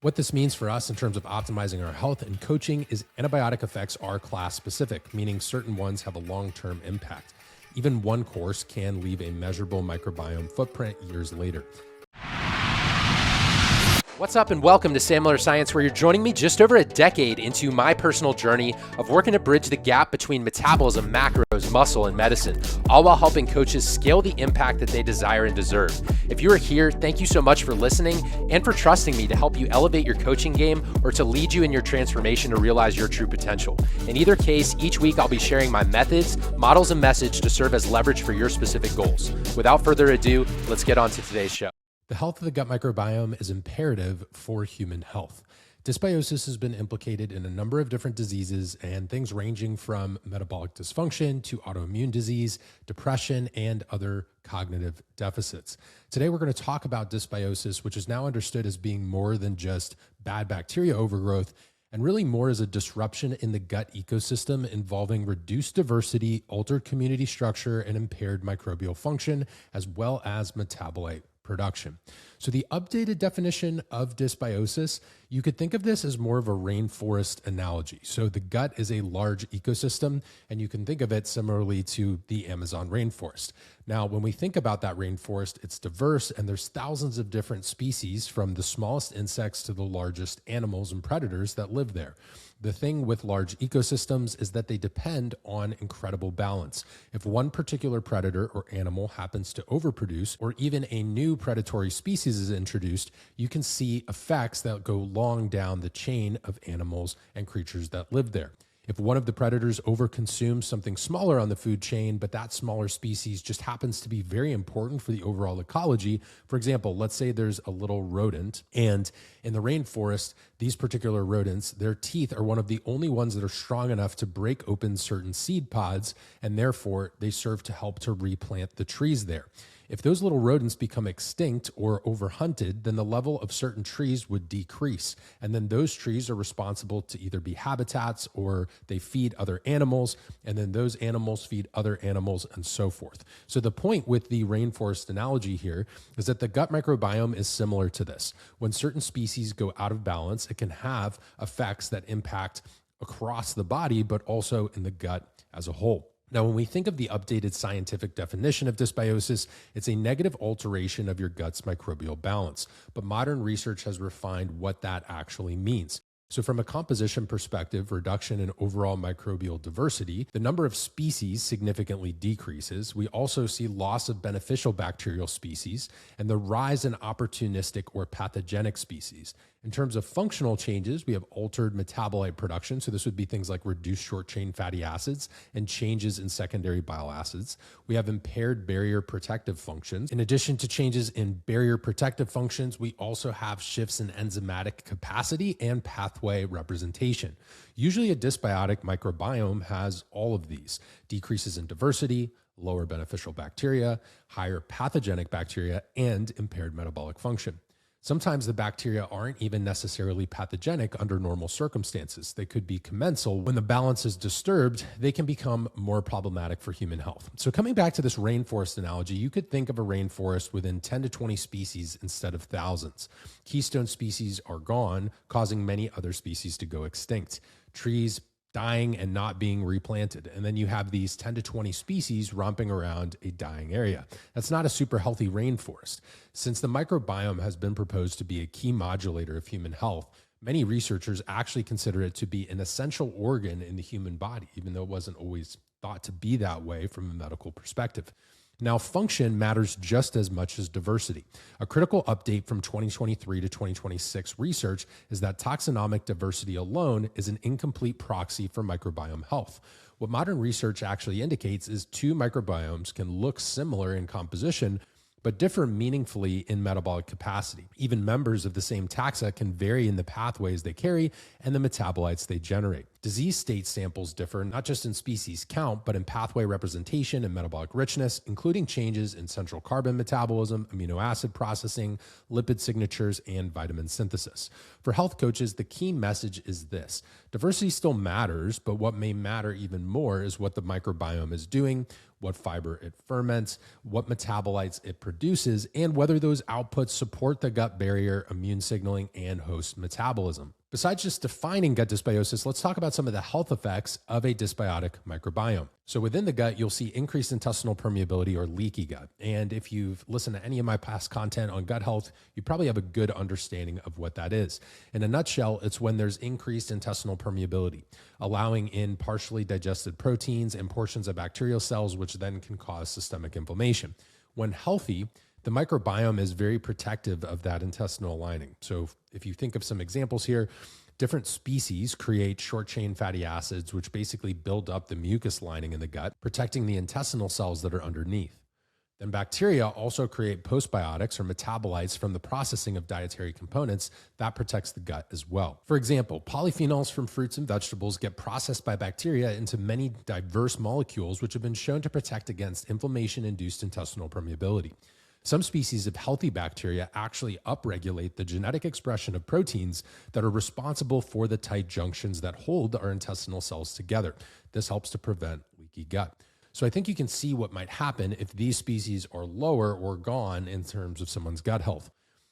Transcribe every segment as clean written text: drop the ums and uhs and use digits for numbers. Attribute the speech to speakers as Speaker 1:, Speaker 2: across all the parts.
Speaker 1: What this means for us in terms of optimizing our health and coaching is antibiotic effects are class specific, meaning certain ones have a long-term impact. Even one course can leave a measurable microbiome footprint years later. What's up and welcome to Sam Miller Science, where you're joining me just over a decade into my personal journey of working to bridge the gap between metabolism, macros, muscle, and medicine, all while helping coaches scale the impact that they desire and deserve. If you are here, thank you so much for listening and for trusting me to help you elevate your coaching game or to lead you in your transformation to realize your true potential. In either case, each week I'll be sharing my methods, models, and message to serve as leverage for your specific goals. Without further ado, let's get on to today's show. The health of the gut microbiome is imperative for human health. Dysbiosis has been implicated in a number of different diseases and things ranging from metabolic dysfunction to autoimmune disease, depression, and other cognitive deficits. Today, we're going to talk about dysbiosis, which is now understood as being more than just bad bacteria overgrowth, and really more as a disruption in the gut ecosystem involving reduced diversity, altered community structure, and impaired microbial function, as well as metabolite production. So the updated definition of dysbiosis, you could think of this as more of a rainforest analogy. So the gut is a large ecosystem, and you can think of it similarly to the Amazon rainforest. Now, when we think about that rainforest, it's diverse, and there's thousands of different species, from the smallest insects to the largest animals and predators that live there. The thing with large ecosystems is that they depend on incredible balance. If one particular predator or animal happens to overproduce, or even a new predatory species is introduced, you can see effects that go long down the chain of animals and creatures that live there. If one of the predators overconsumes something smaller on the food chain, but that smaller species just happens to be very important for the overall ecology, for example, let's say there's a little rodent, and in the rainforest, these particular rodents, their teeth are one of the only ones that are strong enough to break open certain seed pods, and therefore they serve to help to replant the trees there. If those little rodents become extinct or overhunted, then the level of certain trees would decrease. And then those trees are responsible to either be habitats or they feed other animals. And then those animals feed other animals and so forth. So the point with the rainforest analogy here is that the gut microbiome is similar to this. When certain species go out of balance, it can have effects that impact across the body, but also in the gut as a whole. Now, when we think of the updated scientific definition of dysbiosis, it's a negative alteration of your gut's microbial balance. But modern research has refined what that actually means. So from a composition perspective, reduction in overall microbial diversity, the number of species significantly decreases. We also see loss of beneficial bacterial species and the rise in opportunistic or pathogenic species. In terms of functional changes, we have altered metabolite production. So this would be things like reduced short-chain fatty acids and changes in secondary bile acids. We have impaired barrier protective functions. In addition to changes in barrier protective functions, we also have shifts in enzymatic capacity and pathway representation. Usually a dysbiotic microbiome has all of these: decreases in diversity, lower beneficial bacteria, higher pathogenic bacteria, and impaired metabolic function. Sometimes the bacteria aren't even necessarily pathogenic under normal circumstances. They could be commensal. When the balance is disturbed, they can become more problematic for human health. So coming back to this rainforest analogy, you could think of a rainforest within 10 to 20 species instead of thousands. Keystone species are gone, causing many other species to go extinct. Trees dying and not being replanted. And then you have these 10 to 20 species romping around a dying area. That's not a super healthy rainforest. Since the microbiome has been proposed to be a key modulator of human health, many researchers actually consider it to be an essential organ in the human body, even though it wasn't always thought to be that way from a medical perspective. Now, function matters just as much as diversity. A critical update from 2023 to 2026 research is that taxonomic diversity alone is an incomplete proxy for microbiome health. What modern research actually indicates is two microbiomes can look similar in composition, but differ meaningfully in metabolic capacity. Even members of the same taxa can vary in the pathways they carry and the metabolites they generate. Disease state samples differ not just in species count, but in pathway representation and metabolic richness, including changes in central carbon metabolism, amino acid processing, lipid signatures, and vitamin synthesis. For health coaches, the key message is this: diversity still matters, but what may matter even more is what the microbiome is doing, what fiber it ferments, what metabolites it produces, and whether those outputs support the gut barrier, immune signaling, and host metabolism. Besides just defining gut dysbiosis, let's talk about some of the health effects of a dysbiotic microbiome. So within the gut, you'll see increased intestinal permeability or leaky gut. And if you've listened to any of my past content on gut health, you probably have a good understanding of what that is. In a nutshell, it's when there's increased intestinal permeability, allowing in partially digested proteins and portions of bacterial cells, which then can cause systemic inflammation. When healthy, the microbiome is very protective of that intestinal lining. So if you think of some examples here, different species create short-chain fatty acids, which basically build up the mucus lining in the gut, protecting the intestinal cells that are underneath. Then bacteria also create postbiotics or metabolites from the processing of dietary components that protects the gut as well. For example, polyphenols from fruits and vegetables get processed by bacteria into many diverse molecules, which have been shown to protect against inflammation-induced intestinal permeability. Some species of healthy bacteria actually upregulate the genetic expression of proteins that are responsible for the tight junctions that hold our intestinal cells together. This helps to prevent leaky gut. So I think you can see what might happen if these species are lower or gone in terms of someone's gut health.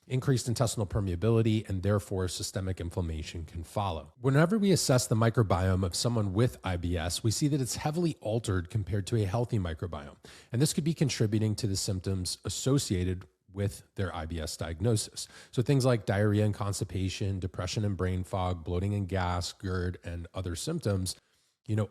Speaker 1: Increased intestinal permeability and therefore systemic inflammation can follow. Whenever we assess the microbiome of someone with IBS, we see that it's heavily altered compared to a healthy microbiome. And this could be contributing to the symptoms associated with their IBS diagnosis. So things like diarrhea and constipation, depression and brain fog, bloating and gas, GERD, and other symptoms,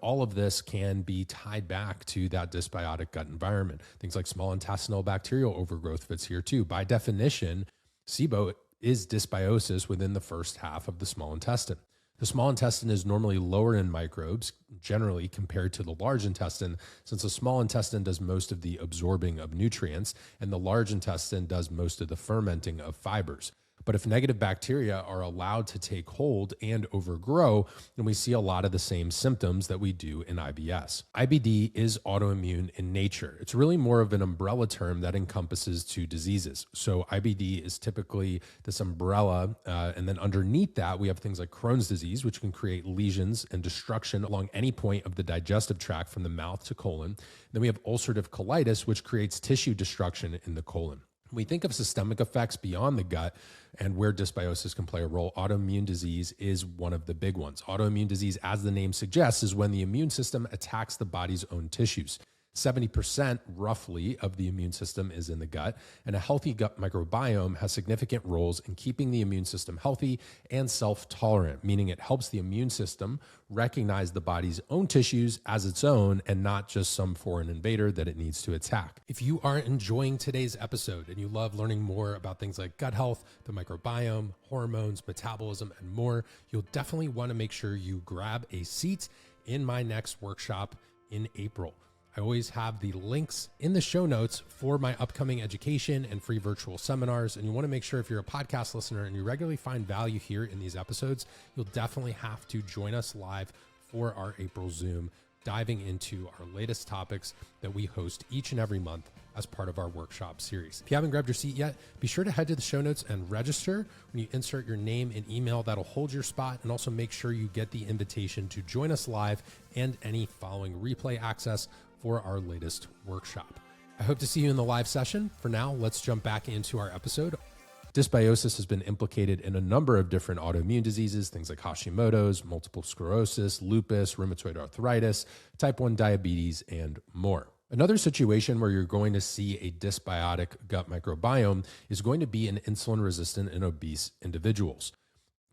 Speaker 1: all of this can be tied back to that dysbiotic gut environment. Things like small intestinal bacterial overgrowth fits here too. By definition, SIBO is dysbiosis within the first half of the small intestine. The small intestine is normally lower in microbes, generally compared to the large intestine, since the small intestine does most of the absorbing of nutrients and the large intestine does most of the fermenting of fibers. But if negative bacteria are allowed to take hold and overgrow, then we see a lot of the same symptoms that we do in IBS. IBD is autoimmune in nature. It's really more of an umbrella term that encompasses two diseases. So IBD is typically this umbrella, and then underneath that, we have things like Crohn's disease, which can create lesions and destruction along any point of the digestive tract from the mouth to colon. Then we have ulcerative colitis, which creates tissue destruction in the colon. When we think of systemic effects beyond the gut and where dysbiosis can play a role, autoimmune disease is one of the big ones. Autoimmune disease, as the name suggests, is when the immune system attacks the body's own tissues. 70% roughly of the immune system is in the gut, and a healthy gut microbiome has significant roles in keeping the immune system healthy and self-tolerant, meaning it helps the immune system recognize the body's own tissues as its own and not just some foreign invader that it needs to attack. If you are enjoying today's episode and you love learning more about things like gut health, the microbiome, hormones, metabolism, and more, you'll definitely want to make sure you grab a seat in my next workshop in April. I always have the links in the show notes for my upcoming education and free virtual seminars. And you want to make sure if you're a podcast listener and you regularly find value here in these episodes, you'll definitely have to join us live for our April Zoom, diving into our latest topics that we host each and every month as part of our workshop series. If you haven't grabbed your seat yet, be sure to head to the show notes and register. When you insert your name and email, that'll hold your spot, and also make sure you get the invitation to join us live and any following replay access for our latest workshop. I hope to see you in the live session. For now, let's jump back into our episode. Dysbiosis has been implicated in a number of different autoimmune diseases, things like Hashimoto's, multiple sclerosis, lupus, rheumatoid arthritis, type 1 diabetes, and more. Another situation where you're going to see a dysbiotic gut microbiome is going to be in insulin-resistant and obese individuals.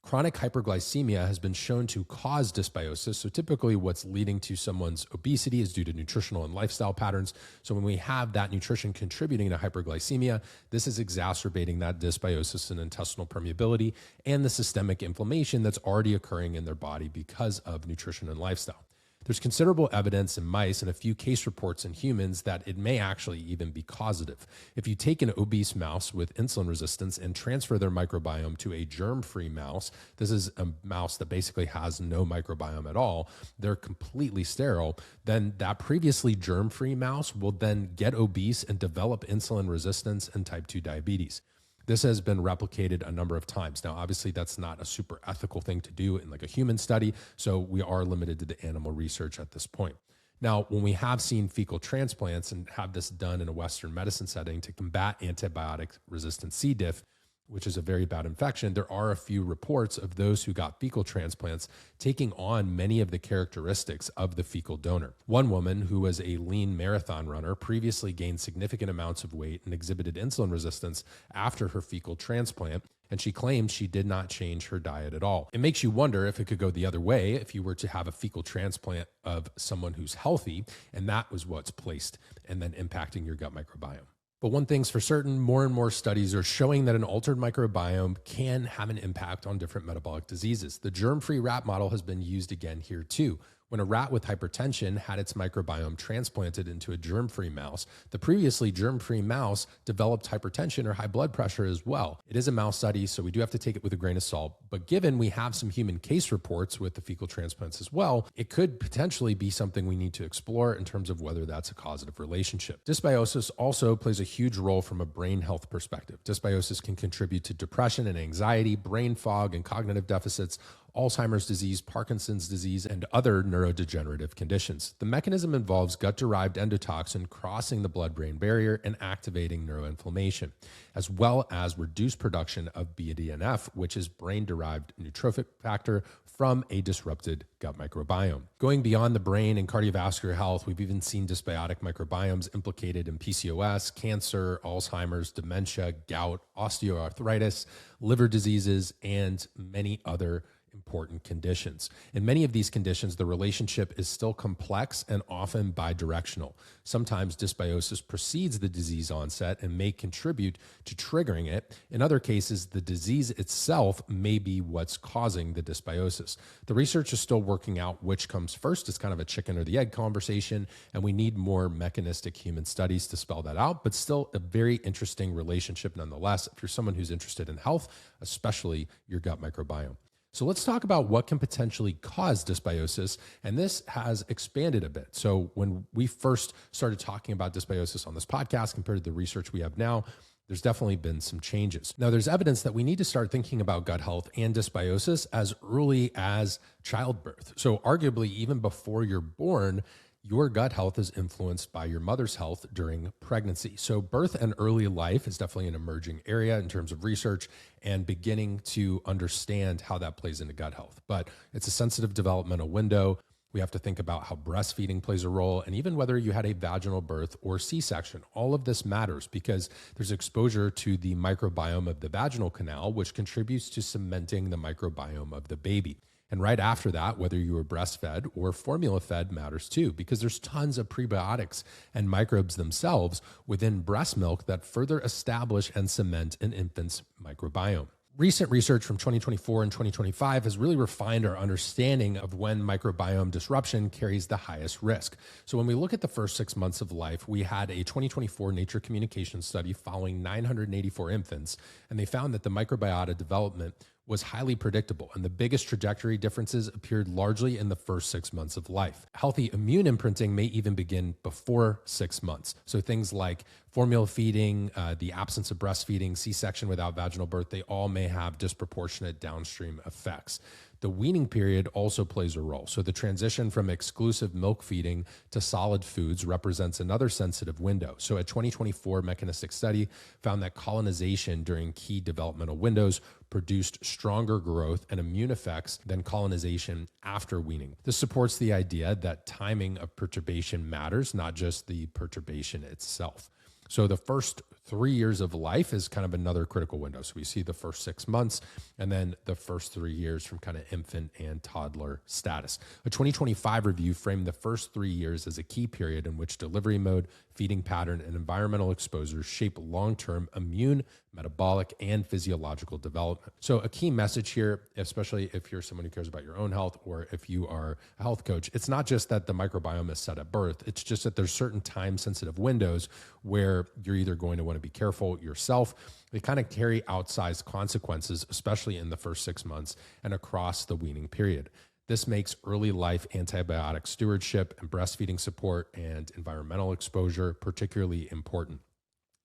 Speaker 1: Chronic hyperglycemia has been shown to cause dysbiosis. So typically what's leading to someone's obesity is due to nutritional and lifestyle patterns. So when we have that nutrition contributing to hyperglycemia, this is exacerbating that dysbiosis and intestinal permeability and the systemic inflammation that's already occurring in their body because of nutrition and lifestyle. There's considerable evidence in mice and a few case reports in humans that it may actually even be causative. If you take an obese mouse with insulin resistance and transfer their microbiome to a germ-free mouse, this is a mouse that basically has no microbiome at all, they're completely sterile, then that previously germ-free mouse will then get obese and develop insulin resistance and type 2 diabetes. This has been replicated a number of times. Now, obviously, that's not a super ethical thing to do in like a human study, so we are limited to the animal research at this point. Now, when we have seen fecal transplants and have this done in a Western medicine setting to combat antibiotic-resistant C. diff, which is a very bad infection, there are a few reports of those who got fecal transplants taking on many of the characteristics of the fecal donor. One woman who was a lean marathon runner previously gained significant amounts of weight and exhibited insulin resistance after her fecal transplant, and she claimed she did not change her diet at all. It makes you wonder if it could go the other way if you were to have a fecal transplant of someone who's healthy, and that was what's placed and then impacting your gut microbiome. But one thing's for certain, more and more studies are showing that an altered microbiome can have an impact on different metabolic diseases. The germ-free rat model has been used again here too. When a rat with hypertension had its microbiome transplanted into a germ-free mouse, the previously germ-free mouse developed hypertension or high blood pressure as well. It is a mouse study, so we do have to take it with a grain of salt. But given we have some human case reports with the fecal transplants as well, it could potentially be something we need to explore in terms of whether that's a causative relationship. Dysbiosis also plays a huge role from a brain health perspective. Dysbiosis can contribute to depression and anxiety, brain fog, and cognitive deficits, Alzheimer's disease, Parkinson's disease, and other neurodegenerative conditions. The mechanism involves gut-derived endotoxin crossing the blood-brain barrier and activating neuroinflammation, as well as reduced production of BDNF, which is brain-derived neurotrophic factor from a disrupted gut microbiome. Going beyond the brain and cardiovascular health, we've even seen dysbiotic microbiomes implicated in PCOS, cancer, Alzheimer's, dementia, gout, osteoarthritis, liver diseases, and many other important conditions. In many of these conditions, the relationship is still complex and often bidirectional. Sometimes dysbiosis precedes the disease onset and may contribute to triggering it. In other cases, the disease itself may be what's causing the dysbiosis. The research is still working out which comes first. It's kind of a chicken or the egg conversation, and we need more mechanistic human studies to spell that out, but still a very interesting relationship nonetheless if you're someone who's interested in health, especially your gut microbiome. So let's talk about what can potentially cause dysbiosis, and this has expanded a bit. So when we first started talking about dysbiosis on this podcast compared to the research we have now, there's definitely been some changes. Now, there's evidence that we need to start thinking about gut health and dysbiosis as early as childbirth. So arguably, even before you're born, your gut health is influenced by your mother's health during pregnancy. So birth and early life is definitely an emerging area in terms of research and beginning to understand how that plays into gut health. But it's a sensitive developmental window. We have to think about how breastfeeding plays a role, and even whether you had a vaginal birth or C-section. All of this matters because there's exposure to the microbiome of the vaginal canal, which contributes to cementing the microbiome of the baby. And right after that, whether you were breastfed or formula fed matters too, because there's tons of prebiotics and microbes themselves within breast milk that further establish and cement an infant's microbiome. Recent research from 2024 and 2025 has really refined our understanding of when microbiome disruption carries the highest risk. So when we look at the first 6 months of life, we had a 2024 Nature Communications study following 984 infants, and they found that the microbiota development was highly predictable, and the biggest trajectory differences appeared largely in the first 6 months of life. Healthy immune imprinting may even begin before 6 months. So things like formula feeding, the absence of breastfeeding, C-section without vaginal birth, they all may have disproportionate downstream effects. The weaning period also plays a role. So the transition from exclusive milk feeding to solid foods represents another sensitive window. So a 2024 mechanistic study found that colonization during key developmental windows produced stronger growth and immune effects than colonization after weaning. This supports the idea that timing of perturbation matters, not just the perturbation itself. So the first 3 years of life is kind of another critical window. So we see the first 6 months and then the first 3 years from kind of infant and toddler status. A 2025 review framed the first 3 years as a key period in which delivery mode, feeding pattern, and environmental exposures shape long-term immune, metabolic, and physiological development. So a key message here, especially if you're someone who cares about your own health or if you are a health coach, it's not just that the microbiome is set at birth. It's just that there's certain time-sensitive windows where you're either going to want to be careful yourself. They kind of carry outsized consequences, especially in the first 6 months and across the weaning period. This makes early life antibiotic stewardship and breastfeeding support and environmental exposure particularly important.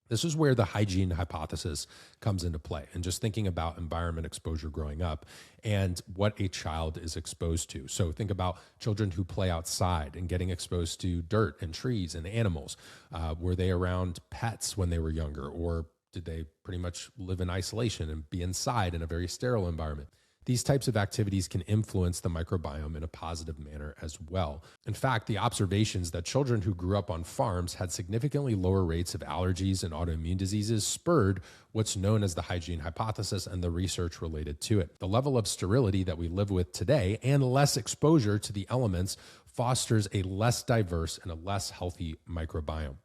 Speaker 1: This is where the hygiene hypothesis comes into play, and just thinking about environment exposure growing up and what a child is exposed to. So think about children who play outside and getting exposed to dirt and trees and animals. Were they around pets when they were younger, or did they pretty much live in isolation and be inside in a very sterile environment? These types of activities can influence the microbiome in a positive manner as well. In fact, the observations that children who grew up on farms had significantly lower rates of allergies and autoimmune diseases spurred what's known as the hygiene hypothesis and the research related to it. The level of sterility that we live with today and less exposure to the elements fosters a less diverse and a less healthy microbiome.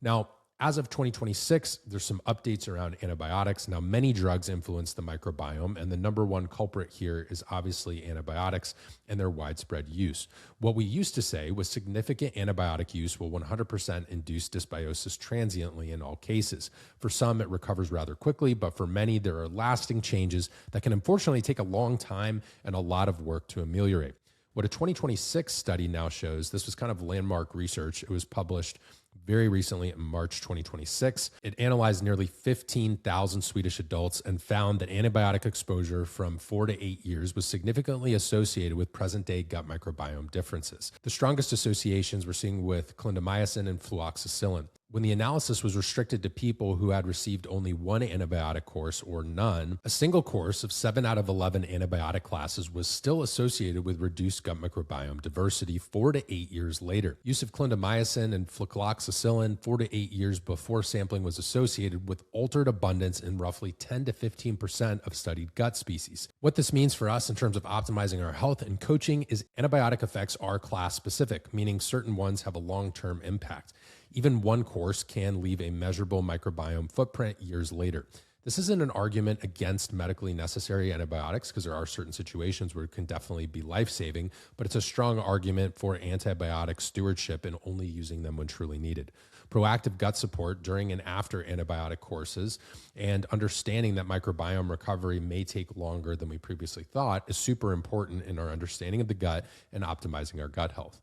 Speaker 1: Now, as of 2026, there's some updates around antibiotics. Now, many drugs influence the microbiome, and the number one culprit here is obviously antibiotics and their widespread use. What we used to say was significant antibiotic use will 100% induce dysbiosis transiently in all cases. For some, it recovers rather quickly, but for many, there are lasting changes that can unfortunately take a long time and a lot of work to ameliorate. What a 2026 study now shows, this was kind of landmark research. It was published very recently in March 2026. It analyzed nearly 15,000 Swedish adults and found that antibiotic exposure from 4 to 8 years was significantly associated with present-day gut microbiome differences. The strongest associations were seen with clindamycin and fluoxacillin. When the analysis was restricted to people who had received only one antibiotic course or none, a single course of 7 out of 11 antibiotic classes was still associated with reduced gut microbiome diversity 4 to 8 years later. Use of clindamycin and fluoxacillin 4 to 8 years before sampling was associated with altered abundance in roughly 10 to 15% of studied gut species. What this means for us in terms of optimizing our health and coaching is antibiotic effects are class specific, meaning certain ones have a long-term impact. Even one course can leave a measurable microbiome footprint years later. This isn't an argument against medically necessary antibiotics, because there are certain situations where it can definitely be life-saving, but it's a strong argument for antibiotic stewardship and only using them when truly needed. Proactive gut support during and after antibiotic courses and understanding that microbiome recovery may take longer than we previously thought is super important in our understanding of the gut and optimizing our gut health.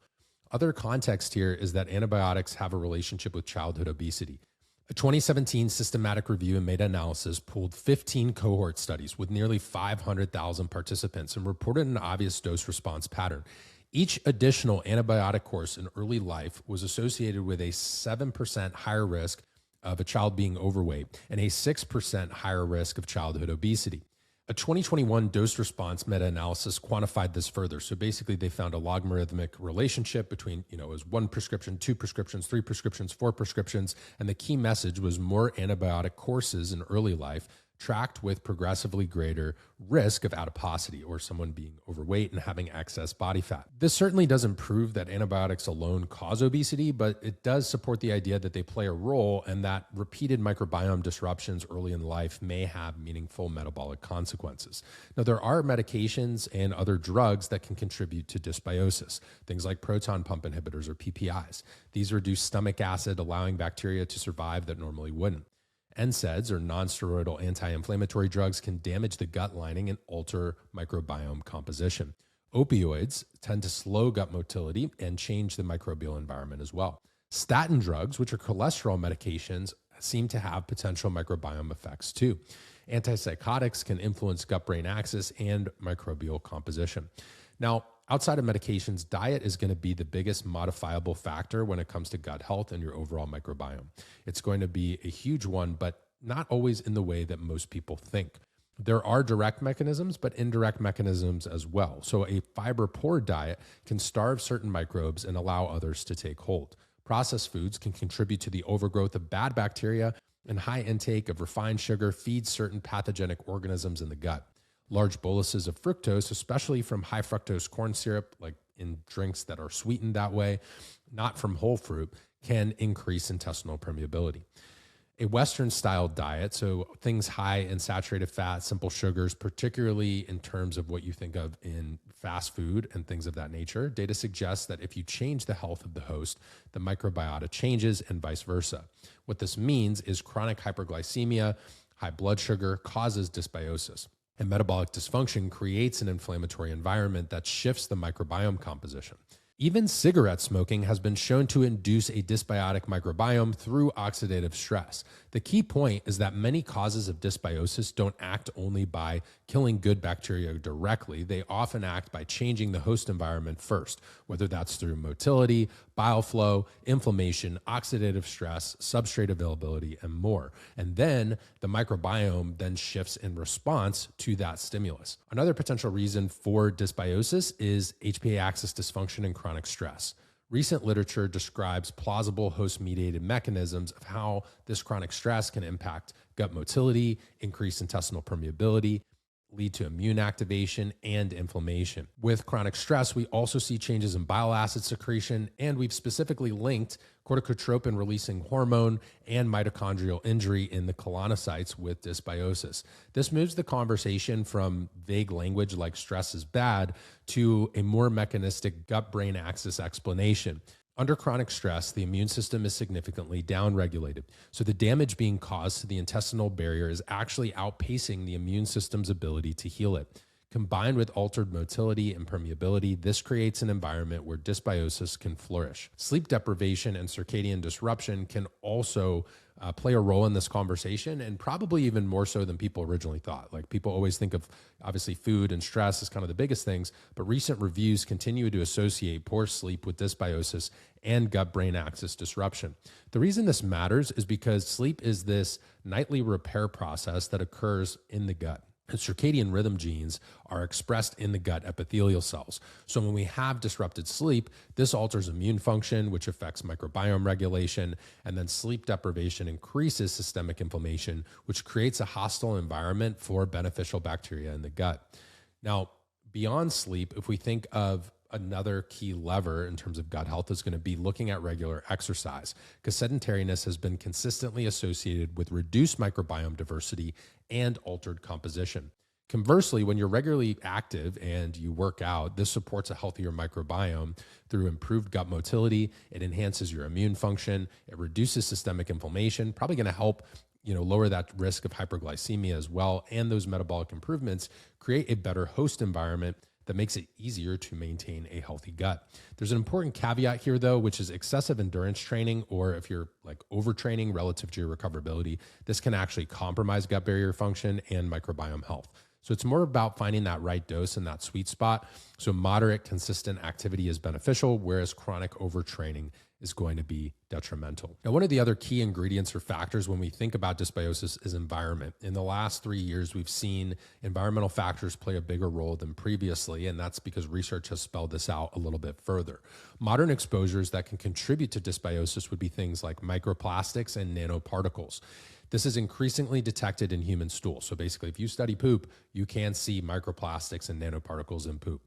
Speaker 1: Other context here is that antibiotics have a relationship with childhood obesity. A 2017 systematic review and meta-analysis pooled 15 cohort studies with nearly 500,000 participants and reported an obvious dose-response pattern. Each additional antibiotic course in early life was associated with a 7% higher risk of a child being overweight and a 6% higher risk of childhood obesity. A 2021 dose-response meta-analysis quantified this further. So basically, they found a logarithmic relationship between, it was 1 prescription, 2 prescriptions, 3 prescriptions, 4 prescriptions, and the key message was more antibiotic courses in early life tracked with progressively greater risk of adiposity, or someone being overweight and having excess body fat. This certainly doesn't prove that antibiotics alone cause obesity, but it does support the idea that they play a role and that repeated microbiome disruptions early in life may have meaningful metabolic consequences. Now, there are medications and other drugs that can contribute to dysbiosis, things like proton pump inhibitors or PPIs. These reduce stomach acid, allowing bacteria to survive that normally wouldn't. NSAIDs, or non-steroidal anti-inflammatory drugs, can damage the gut lining and alter microbiome composition. Opioids tend to slow gut motility and change the microbial environment as well. Statin drugs, which are cholesterol medications, seem to have potential microbiome effects too. Antipsychotics can influence gut-brain axis and microbial composition. Now, outside of medications, diet is going to be the biggest modifiable factor when it comes to gut health and your overall microbiome. It's going to be a huge one, but not always in the way that most people think. There are direct mechanisms, but indirect mechanisms as well. So a fiber-poor diet can starve certain microbes and allow others to take hold. Processed foods can contribute to the overgrowth of bad bacteria and high intake of refined sugar feeds certain pathogenic organisms in the gut. Large boluses of fructose, especially from high fructose corn syrup, like in drinks that are sweetened that way, not from whole fruit, can increase intestinal permeability. A Western-style diet, so things high in saturated fat, simple sugars, particularly in terms of what you think of in fast food and things of that nature, data suggests that if you change the health of the host, the microbiota changes and vice versa. What this means is chronic hyperglycemia, high blood sugar, causes dysbiosis. And metabolic dysfunction creates an inflammatory environment that shifts the microbiome composition. Even cigarette smoking has been shown to induce a dysbiotic microbiome through oxidative stress. The key point is that many causes of dysbiosis don't act only by killing good bacteria directly. They often act by changing the host environment first, whether that's through motility, bile flow, inflammation, oxidative stress, substrate availability, and more. And then the microbiome then shifts in response to that stimulus. Another potential reason for dysbiosis is HPA axis dysfunction and chronic stress. Recent literature describes plausible host-mediated mechanisms of how this chronic stress can impact gut motility, increase intestinal permeability, lead to immune activation and inflammation. With chronic stress, we also see changes in bile acid secretion, and we've specifically linked corticotropin-releasing hormone and mitochondrial injury in the colonocytes with dysbiosis. This moves the conversation from vague language like stress is bad to a more mechanistic gut-brain axis explanation. Under chronic stress, the immune system is significantly downregulated. So the damage being caused to the intestinal barrier is actually outpacing the immune system's ability to heal it. Combined with altered motility and permeability, this creates an environment where dysbiosis can flourish. Sleep deprivation and circadian disruption can also play a role in this conversation, and probably even more so than people originally thought. Like, people always think of obviously food and stress as kind of the biggest things, but recent reviews continue to associate poor sleep with dysbiosis and gut-brain axis disruption. The reason this matters is because sleep is this nightly repair process that occurs in the gut. And circadian rhythm genes are expressed in the gut epithelial cells. So when we have disrupted sleep, this alters immune function, which affects microbiome regulation, and then sleep deprivation increases systemic inflammation, which creates a hostile environment for beneficial bacteria in the gut. Now, beyond sleep, if we think of another key lever in terms of gut health, is going to be looking at regular exercise, because sedentariness has been consistently associated with reduced microbiome diversity and altered composition. Conversely, when you're regularly active and you work out, this supports a healthier microbiome through improved gut motility. It enhances your immune function. It reduces systemic inflammation, probably going to help lower that risk of hyperglycemia as well. And those metabolic improvements create a better host environment that makes it easier to maintain a healthy gut. There's an important caveat here though, which is excessive endurance training, or if you're like overtraining relative to your recoverability, this can actually compromise gut barrier function and microbiome health. So it's more about finding that right dose and that sweet spot. So moderate, consistent activity is beneficial, whereas chronic overtraining is going to be detrimental. Now, one of the other key ingredients or factors when we think about dysbiosis is environment. In the last 3 years, we've seen environmental factors play a bigger role than previously, and that's because research has spelled this out a little bit further. Modern exposures that can contribute to dysbiosis would be things like microplastics and nanoparticles. This is increasingly detected in human stool. So basically, if you study poop, you can see microplastics and nanoparticles in poop.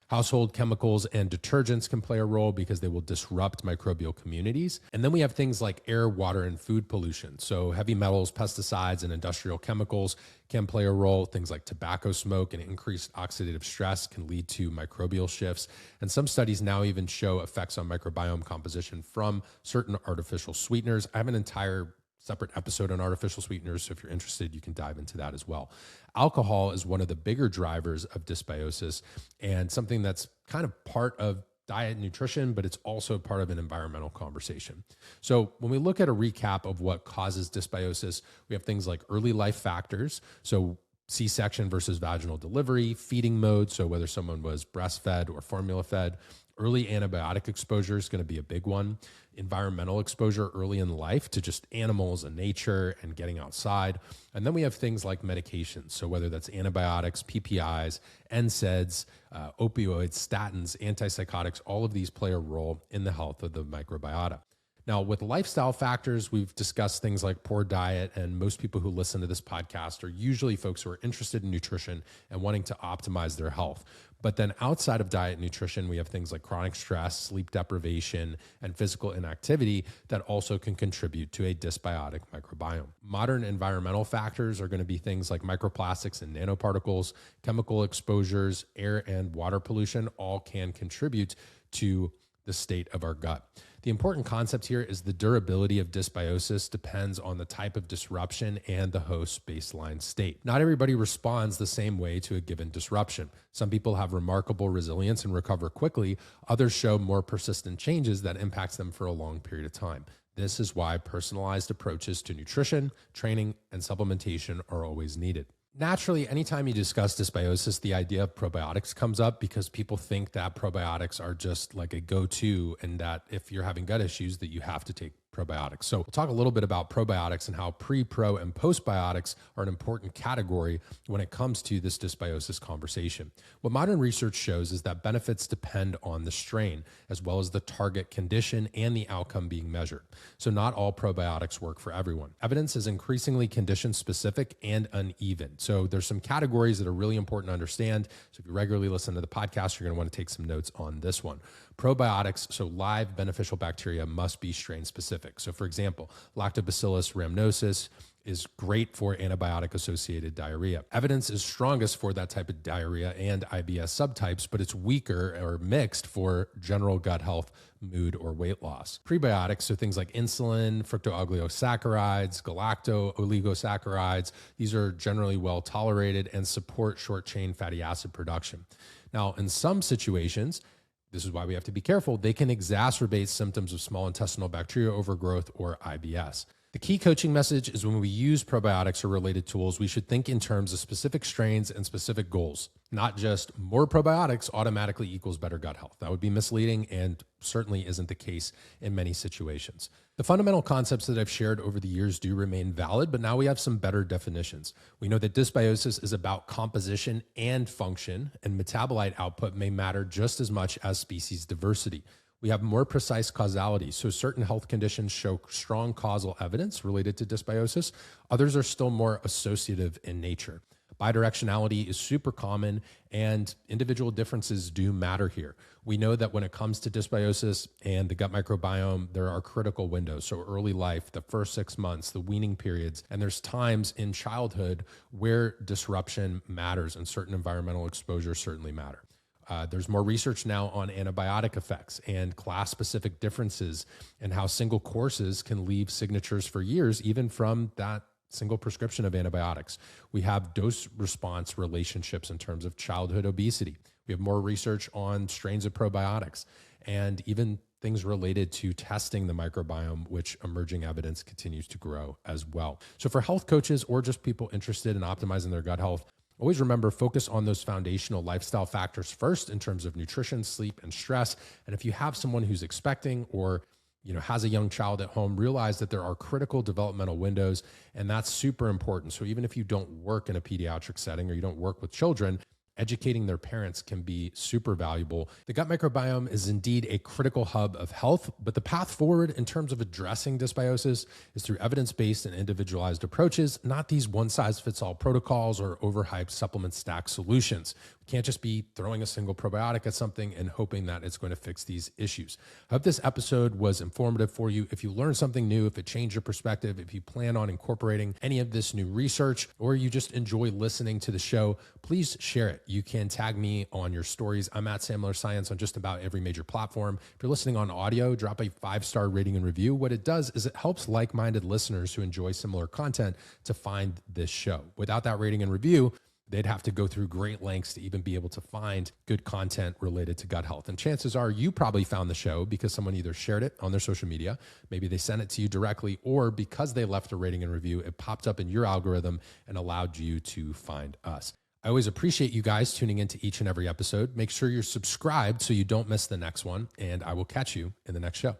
Speaker 1: Household chemicals and detergents can play a role because they will disrupt microbial communities. And then we have things like air, water, and food pollution. So heavy metals, pesticides, and industrial chemicals can play a role. Things like tobacco smoke and increased oxidative stress can lead to microbial shifts. And some studies now even show effects on microbiome composition from certain artificial sweeteners. I have an entire separate episode on artificial sweeteners, so if you're interested, you can dive into that as well. Alcohol is one of the bigger drivers of dysbiosis and something that's kind of part of diet and nutrition, but it's also part of an environmental conversation. So when we look at a recap of what causes dysbiosis, we have things like early life factors. So C-section versus vaginal delivery, feeding mode, so whether someone was breastfed or formula fed. Early antibiotic exposure is going to be a big one. Environmental exposure early in life to just animals and nature and getting outside. And then we have things like medications. So whether that's antibiotics, PPIs, NSAIDs, opioids, statins, antipsychotics, all of these play a role in the health of the microbiota. Now, with lifestyle factors, we've discussed things like poor diet, and most people who listen to this podcast are usually folks who are interested in nutrition and wanting to optimize their health. But then outside of diet and nutrition, we have things like chronic stress, sleep deprivation, and physical inactivity that also can contribute to a dysbiotic microbiome. Modern environmental factors are going to be things like microplastics and nanoparticles, chemical exposures, air and water pollution, all can contribute to the state of our gut. The important concept here is the durability of dysbiosis depends on the type of disruption and the host's baseline state. Not everybody responds the same way to a given disruption. Some people have remarkable resilience and recover quickly. Others show more persistent changes that impacts them for a long period of time. This is why personalized approaches to nutrition, training, and supplementation are always needed. Naturally, anytime you discuss dysbiosis, the idea of probiotics comes up because people think that probiotics are just like a go-to and that if you're having gut issues that you have to take probiotics. So we'll talk a little bit about probiotics and how pre, pro, and postbiotics are an important category when it comes to this dysbiosis conversation. What modern research shows is that benefits depend on the strain, as well as the target condition and the outcome being measured. So not all probiotics work for everyone. Evidence is increasingly condition specific and uneven. So there's some categories that are really important to understand. So if you regularly listen to the podcast, you're going to want to take some notes on this one. Probiotics, so live beneficial bacteria, must be strain specific. So for example, Lactobacillus rhamnosus is great for antibiotic-associated diarrhea. Evidence is strongest for that type of diarrhea and IBS subtypes, but it's weaker or mixed for general gut health, mood, or weight loss. Prebiotics, so things like insulin, fructooligosaccharides, galacto-oligosaccharides, these are generally well tolerated and support short-chain fatty acid production. Now, in some situations, this is why we have to be careful, they can exacerbate symptoms of small intestinal bacterial overgrowth or IBS. The key coaching message is when we use probiotics or related tools, we should think in terms of specific strains and specific goals, not just more probiotics automatically equals better gut health. That would be misleading and certainly isn't the case in many situations. The fundamental concepts that I've shared over the years do remain valid, but now we have some better definitions. We know that dysbiosis is about composition and function, and metabolite output may matter just as much as species diversity. We have more precise causality. So certain health conditions show strong causal evidence related to dysbiosis. Others are still more associative in nature. Bidirectionality is super common and individual differences do matter here. We know that when it comes to dysbiosis and the gut microbiome, there are critical windows. So early life, the first 6 months, the weaning periods, and there's times in childhood where disruption matters and certain environmental exposures certainly matter. There's more research now on antibiotic effects and class-specific differences and how single courses can leave signatures for years, even from that single prescription of antibiotics. We have dose-response relationships in terms of childhood obesity. We have more research on strains of probiotics and even things related to testing the microbiome, which emerging evidence continues to grow as well. So for health coaches or just people interested in optimizing their gut health, always remember, focus on those foundational lifestyle factors first in terms of nutrition, sleep, and stress. And if you have someone who's expecting or has a young child at home, realize that there are critical developmental windows, and that's super important. So even if you don't work in a pediatric setting or you don't work with children, educating their parents can be super valuable. The gut microbiome is indeed a critical hub of health, but the path forward in terms of addressing dysbiosis is through evidence-based and individualized approaches, not these one-size-fits-all protocols or overhyped supplement stack solutions. We can't just be throwing a single probiotic at something and hoping that it's going to fix these issues. I hope this episode was informative for you. If you learned something new, if it changed your perspective, if you plan on incorporating any of this new research, or you just enjoy listening to the show, please share it. You can tag me on your stories. I'm at Sam Miller Science on just about every major platform. If you're listening on audio, drop a 5-star rating and review. What it does is it helps like-minded listeners who enjoy similar content to find this show. Without that rating and review, they'd have to go through great lengths to even be able to find good content related to gut health. And chances are you probably found the show because someone either shared it on their social media, maybe they sent it to you directly, or because they left a rating and review, it popped up in your algorithm and allowed you to find us. I always appreciate you guys tuning into each and every episode. Make sure you're subscribed so you don't miss the next one, and I will catch you in the next show.